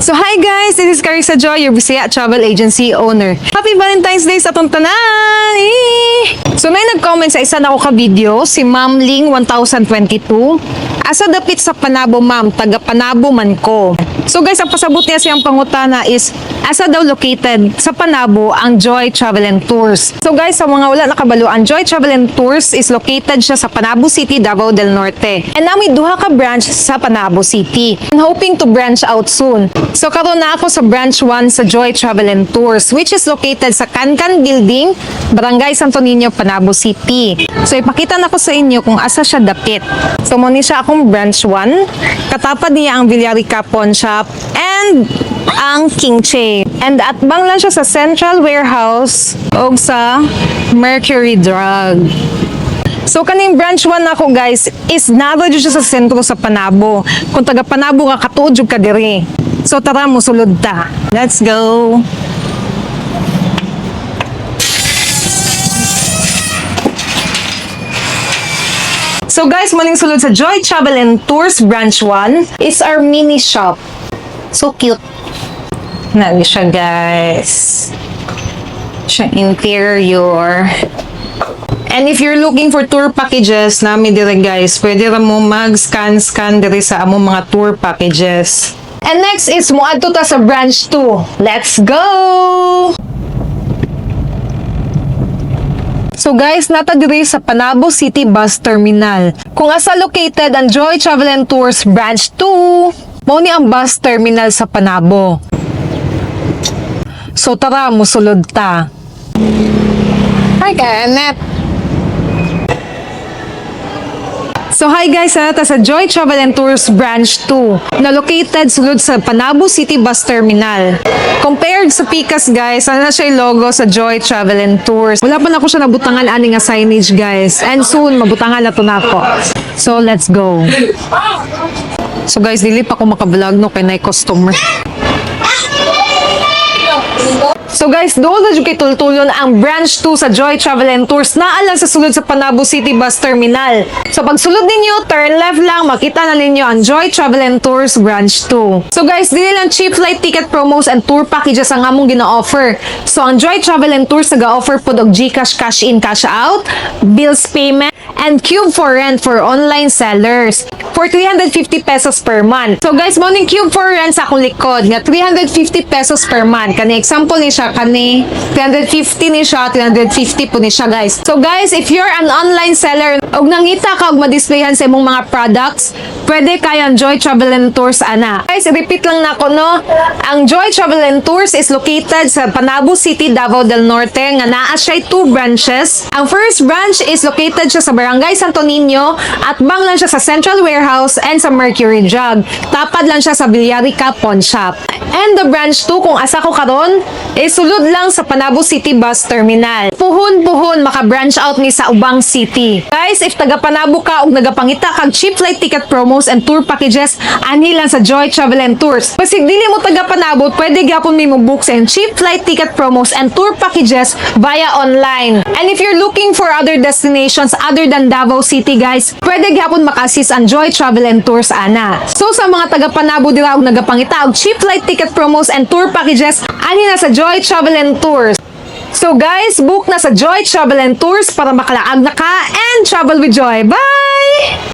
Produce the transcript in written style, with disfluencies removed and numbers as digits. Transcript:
So hi guys, this is Karissa Joy, your Bisaya travel agency owner. Happy Valentine's Day sa atong tanan! So may nag-comment sa isa na ako ka-video, si Ma'am Ling 1022. Asa dapit sa Panabo ma'am, taga Panabo man ko. So guys, ang pasabot niya siyang pangutana is, asa daw located sa Panabo ang Joy Travel and Tours. So guys, sa mga wala nakabalo, ang Joy Travel and Tours is located siya sa Panabo City, Davao del Norte. And nami duha ka branch sa Panabo City. I'm hoping to branch out soon. So karon na ako sa branch 1 sa Joy Travel and Tours, which is located sa Kankan Building, Barangay Santo Niño, Panabo City. So ipakita na ko sa inyo kung asa siya dapit. So mo ni siya akong branch 1. Katapad niya ang Villarica Pawn Shop and ang King Che. And atbang lang siya sa Central Warehouse o sa Mercury Drug. So kaning branch 1 ako guys is naro jud siya sa sentro sa Panabo. Kung taga Panabo ka, katuod jud ka diri. So tara mo sulod ta. Let's go. So guys, muling sulod sa Joy Travel and Tours branch 1 is our mini shop. So cute. Nani siya guys. Siya interior. And if you're looking for tour packages, nami dire guys, pwede ra mo mag-scan dire sa among mga tour packages. And next is muadto ta sa branch 2. Let's go! So guys, nata diri sa Panabo City Bus Terminal. Kung asa located ang Joy Travel and Tours branch 2, mao ni ang bus terminal sa Panabo. So tara, musulod ta. Hi Kenneth! So hi guys, nata sa Joy Travel and Tours branch 2 na located sulod sa Panabo City Bus Terminal. Compared sa Pikas guys, na siya yung logo sa Joy Travel and Tours. Wala pa na ako siya nabutangan ani nga signage guys. And soon mabutangan na to nako. So let's go. So guys, dili pa ako makablog no kay nay customer. So guys, doon na kay tultulon ang branch 2 sa Joy Travel and Tours na alang sa sulod sa Panabo City Bus Terminal. So pag sulod ninyo, turn left lang, makita na ninyo ang Joy Travel and Tours branch 2. So guys, dili lang cheap flight ticket promos and tour packages ang among gina-offer. So ang Joy Travel and Tours naga-offer pod og GCash cash in, cash out, bills payment, and Cube for Rent for online sellers for 350 pesos per month. So guys, mo ning Cube for Rent sa akong likod nga 350 pesos per month. Kani example ni siya kani 350 ni siya, 350 po ni siya guys. So guys, if you're an online seller og nangita ka og ma-displayhan sa imong mga products, pwede kayang Joy Travel and Tours ana. Guys, repeat lang nako no. Ang Joy Travel and Tours is located sa Panabo City, Davao del Norte nga naa siya 2 branches. Ang first branch is located siya sa Barangay Santo Niño at bang lang siya sa Central Warehouse and sa Mercury Drug. Tapad lang siya sa Villarica Pawn Shop. And the branch 2 kung asa ko karon is sulod lang sa Panabo City Bus Terminal. Puhon-puhon maka-branch out ni sa ubang city. Guys, if taga Panabo ka ug nagapangita kag cheap flight ticket promos and tour packages, ani lang sa Joy Travel and Tours. Pasig dili mo taga Panabo, pwede gyapon mi mo book sa cheap flight ticket promos and tour packages via online. And if you're looking for other destinations other than Davao City guys, pwede gyapon maka-assist ang Joy Travel and Tours ana. So sa mga taga Panabo dira og nagapangita og cheap flight ticket promos and tour packages, ani na sa Joy Travel and Tours. So guys, book na sa Joy Travel and Tours para makalaag na ka and travel with joy. Bye!